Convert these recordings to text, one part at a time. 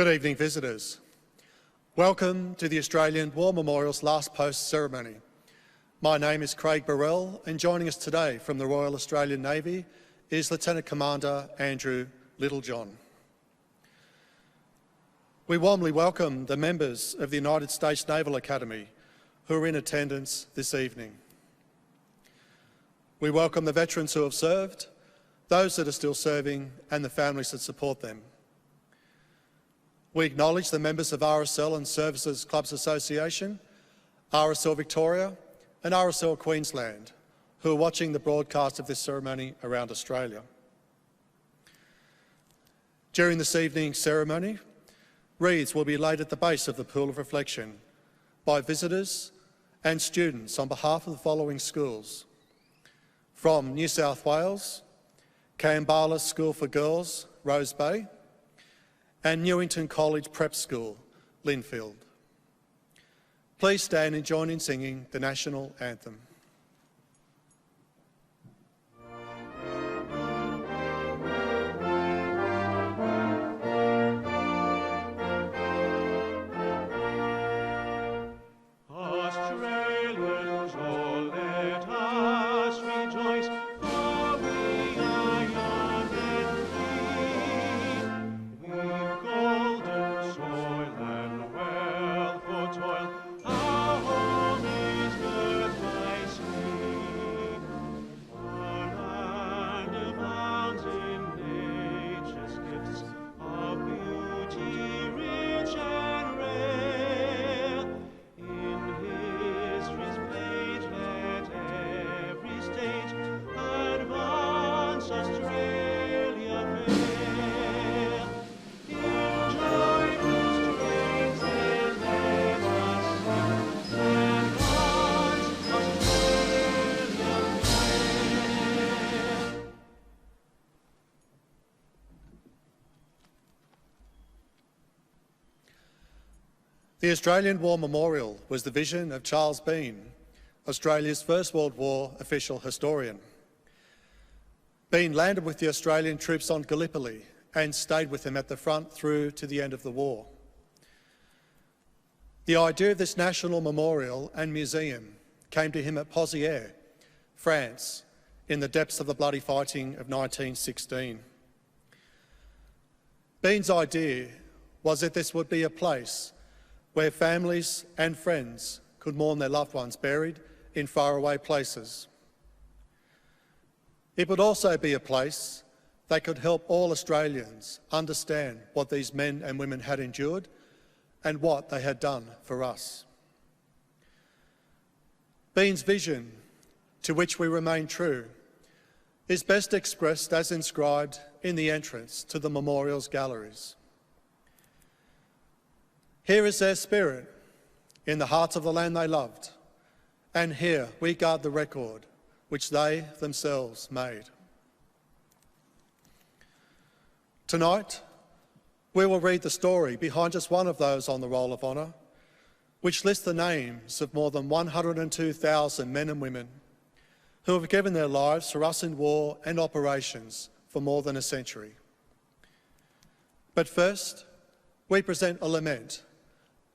Good evening, visitors. Welcome to the Australian War Memorial's last post ceremony. My name is Craig Burrell, and joining us today from the Royal Australian Navy is Lieutenant Commander Andrew Littlejohn. We warmly welcome the members of the United States Naval Academy who are in attendance this evening. We welcome the veterans who have served, those that are still serving, and the families that support them. We acknowledge the members of RSL and Services Clubs Association, RSL Victoria and RSL Queensland, who are watching the broadcast of this ceremony around Australia. During this evening's ceremony, wreaths will be laid at the base of the Pool of Reflection by visitors and students on behalf of the following schools: from New South Wales, Kambala School for Girls, Rose Bay, and Newington College Prep School, Linfield. Please stand and join in singing the National Anthem. Australians, oh, let us rejoice, for we are young and free. We've golden soil and wealth for toil, our home is girt by sea. Our land abounds in nature's gifts of beauty rich and rare. In history's page let every state advance Australia fair. In joyful strains then let us sing, advance Australia fair. The Australian War Memorial was the vision of Charles Bean, Australia's First World War official historian. Bean landed with the Australian troops on Gallipoli and stayed with them at the front through to the end of the war. The idea of this national memorial and museum came to him at Pozières, France, in the depths of the bloody fighting of 1916. Bean's idea was that this would be a place where families and friends could mourn their loved ones buried in faraway places. It would also be a place that could help all Australians understand what these men and women had endured and what they had done for us. Bean's vision, to which we remain true, is best expressed as inscribed in the entrance to the memorial's galleries. Here is their spirit, in the hearts of the land they loved, and here we guard the record which they themselves made. Tonight, we will read the story behind just one of those on the Roll of Honour, which lists the names of more than 102,000 men and women who have given their lives for us in war and operations for more than a century. But first, we present a lament,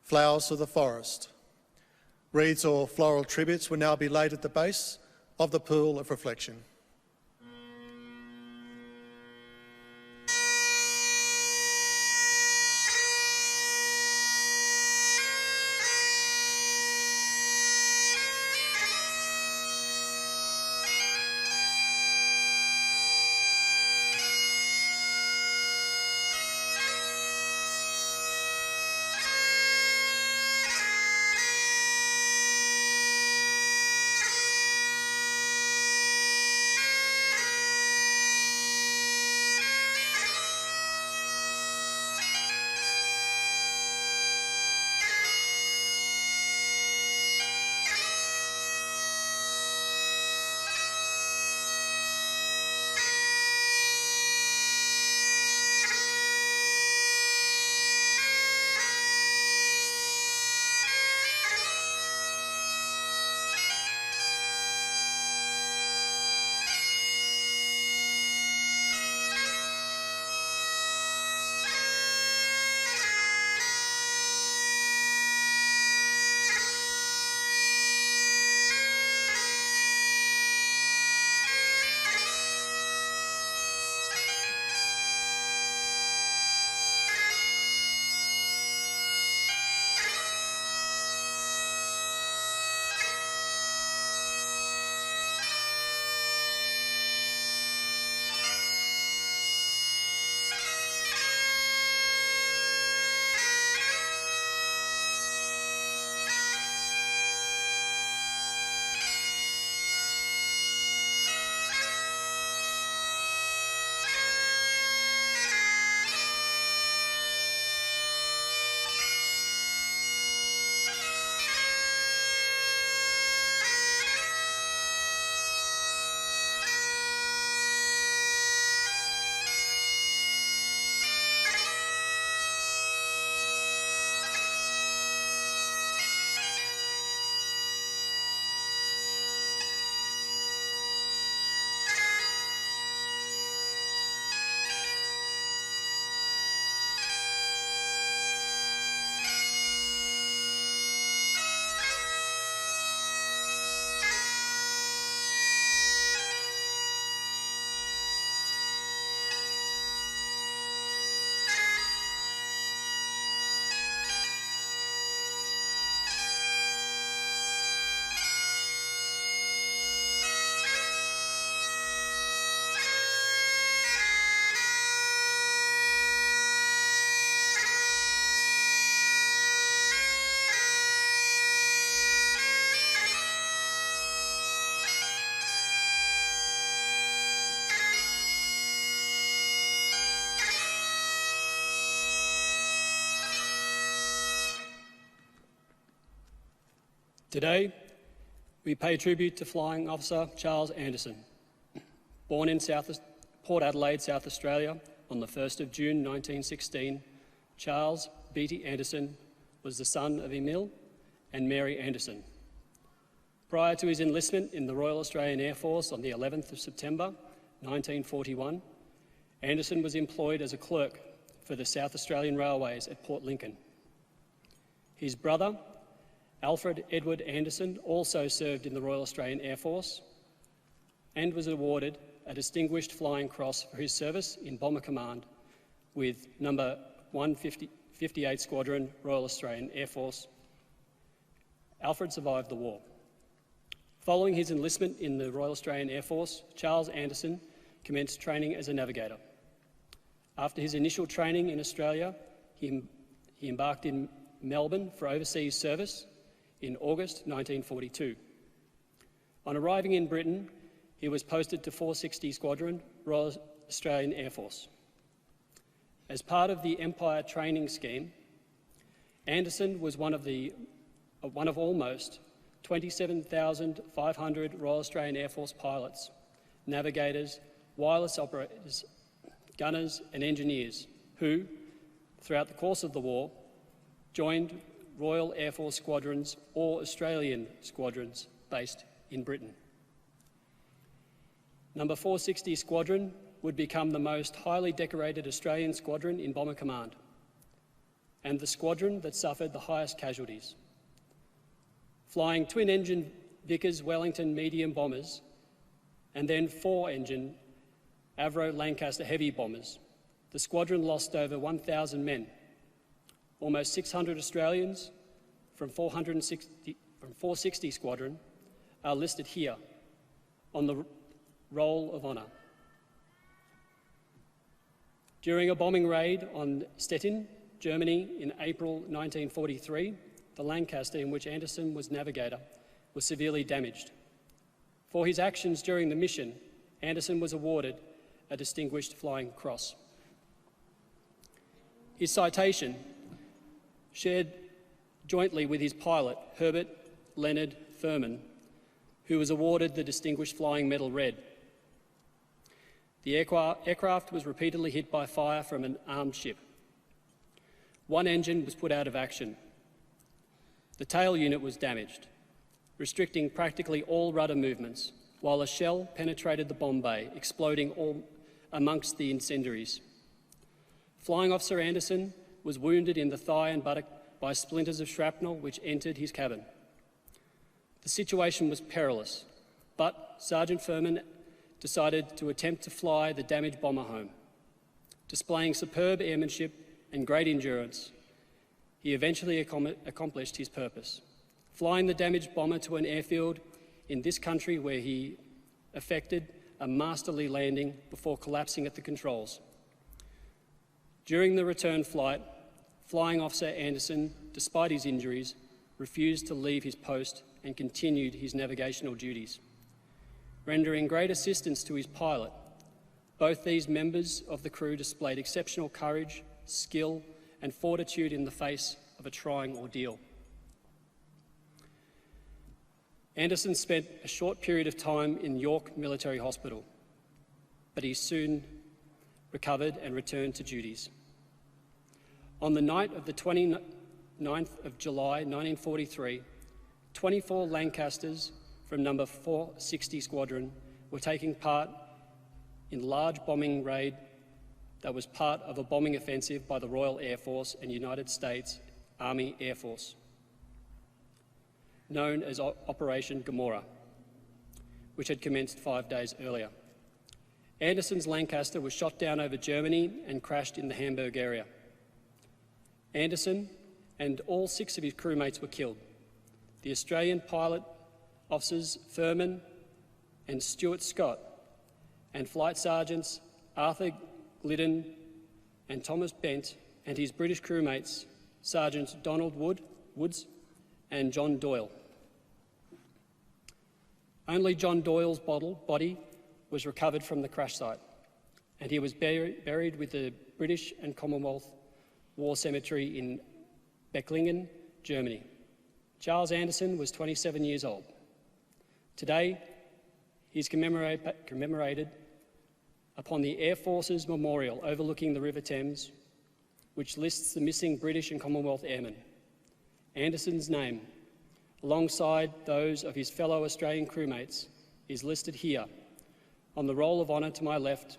Flowers of the Forest. Wreaths or floral tributes will now be laid at the base of the Pool of Reflection. Today, we pay tribute to Flying Officer Charles Anderson. Born in Port Adelaide, South Australia on the 1st of June 1916, Charles Beatty Anderson was the son of Emil and Mary Anderson. Prior to his enlistment in the Royal Australian Air Force on the 11th of September 1941, Anderson was employed as a clerk for the South Australian Railways at Port Lincoln. His brother, Alfred Edward Anderson, also served in the Royal Australian Air Force and was awarded a Distinguished Flying Cross for his service in Bomber Command with number 158 Squadron, Royal Australian Air Force. Alfred survived the war. Following his enlistment in the Royal Australian Air Force, Charles Anderson commenced training as a navigator. After his initial training in Australia, he embarked in Melbourne for overseas service in August 1942. On arriving in Britain, he was posted to 460 Squadron, Royal Australian Air Force. As part of the Empire training scheme, Anderson was one of almost 27,500 Royal Australian Air Force pilots, navigators, wireless operators, gunners and engineers who, throughout the course of the war, joined Royal Air Force squadrons or Australian squadrons based in Britain. Number 460 Squadron would become the most highly decorated Australian squadron in Bomber Command and the squadron that suffered the highest casualties. Flying twin-engine Vickers Wellington medium bombers and then four-engine Avro Lancaster heavy bombers, the squadron lost over 1,000 men. Almost 600 Australians from 460 Squadron are listed here on the Roll of Honour. During a bombing raid on Stettin, Germany in April 1943, the Lancaster, in which Anderson was navigator, was severely damaged. For his actions during the mission, Anderson was awarded a Distinguished Flying Cross. His citation, shared jointly with his pilot, Herbert Leonard Thurman, who was awarded the Distinguished Flying Medal Red. The aircraft was repeatedly hit by fire from an armed ship. One engine was put out of action. The tail unit was damaged, restricting practically all rudder movements, while a shell penetrated the bomb bay, exploding all amongst the incendiaries. Flying Officer Anderson was wounded in the thigh and buttock by splinters of shrapnel which entered his cabin. The situation was perilous, but Sergeant Furman decided to attempt to fly the damaged bomber home. Displaying superb airmanship and great endurance, he eventually accomplished his purpose, flying the damaged bomber to an airfield in this country where he effected a masterly landing before collapsing at the controls. During the return flight, Flying Officer Anderson, despite his injuries, refused to leave his post and continued his navigational duties. Rendering great assistance to his pilot, both these members of the crew displayed exceptional courage, skill and fortitude in the face of a trying ordeal. Anderson spent a short period of time in York Military Hospital, but he soon recovered and returned to duties. On the night of the 29th of July 1943, 24 Lancasters from number 460 Squadron were taking part in a large bombing raid that was part of a bombing offensive by the Royal Air Force and United States Army Air Force, known as Operation Gomorrah, which had commenced 5 days earlier. Anderson's Lancaster was shot down over Germany and crashed in the Hamburg area. Anderson and all 6 of his crewmates were killed. The Australian pilot officers Furman and Stuart Scott and Flight Sergeants Arthur Glidden and Thomas Bent and his British crewmates Sergeants Donald Woods and John Doyle. Only John Doyle's body was recovered from the crash site, and he was buried with the British and Commonwealth War Cemetery in Becklingen, Germany. Charles Anderson was 27 years old. Today, he is commemorated upon the Air Force's memorial overlooking the River Thames, which lists the missing British and Commonwealth airmen. Anderson's name, alongside those of his fellow Australian crewmates, is listed here on the Roll of Honour to my left,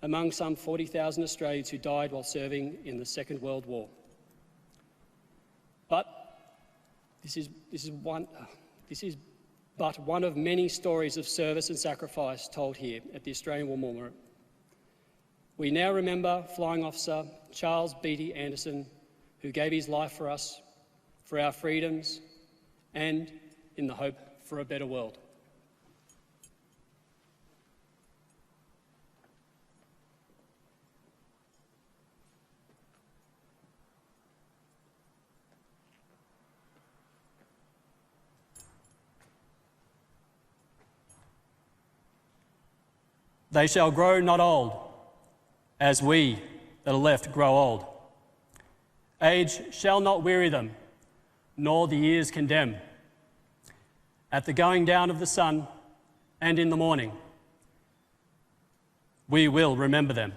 among some 40,000 Australians who died while serving in the Second World War. But this is but one of many stories of service and sacrifice told here at the Australian War Memorial. We now remember Flying Officer Charles Beatty Anderson, who gave his life for us, for our freedoms, and in the hope for a better world. They shall grow not old, as we that are left grow old. Age shall not weary them, nor the years condemn. At the going down of the sun and in the morning, we will remember them.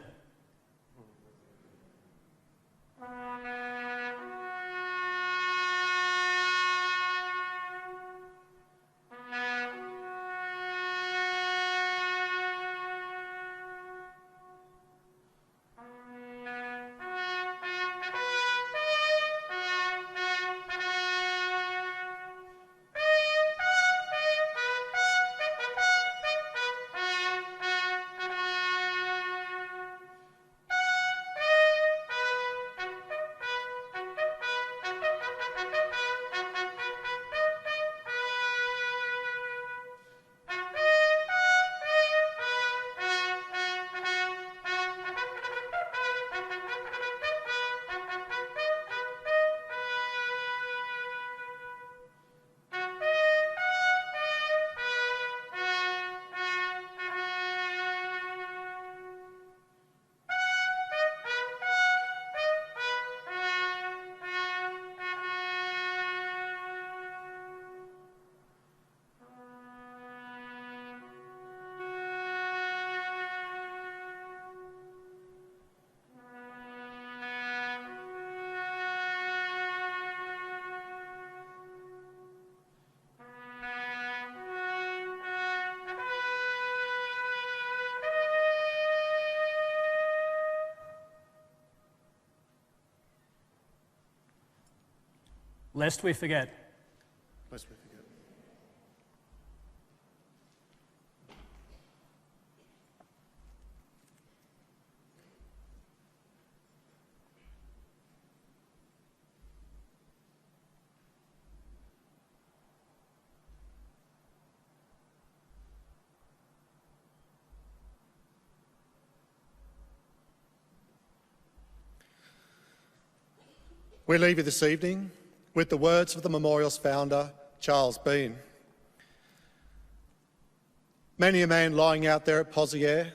Lest we forget. Lest we forget. We leave you this evening with the words of the memorial's founder, Charles Bean. Many a man lying out there at Poziere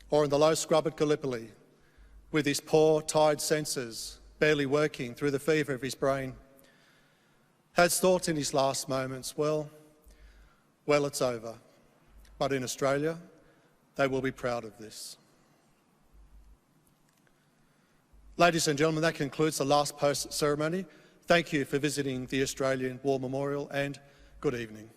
or in the low scrub at Gallipoli, with his poor, tired senses barely working through the fever of his brain, has thought in his last moments, well, it's over. But in Australia, they will be proud of this. Ladies and gentlemen, that concludes the last post ceremony. Thank you for visiting the Australian War Memorial and good evening.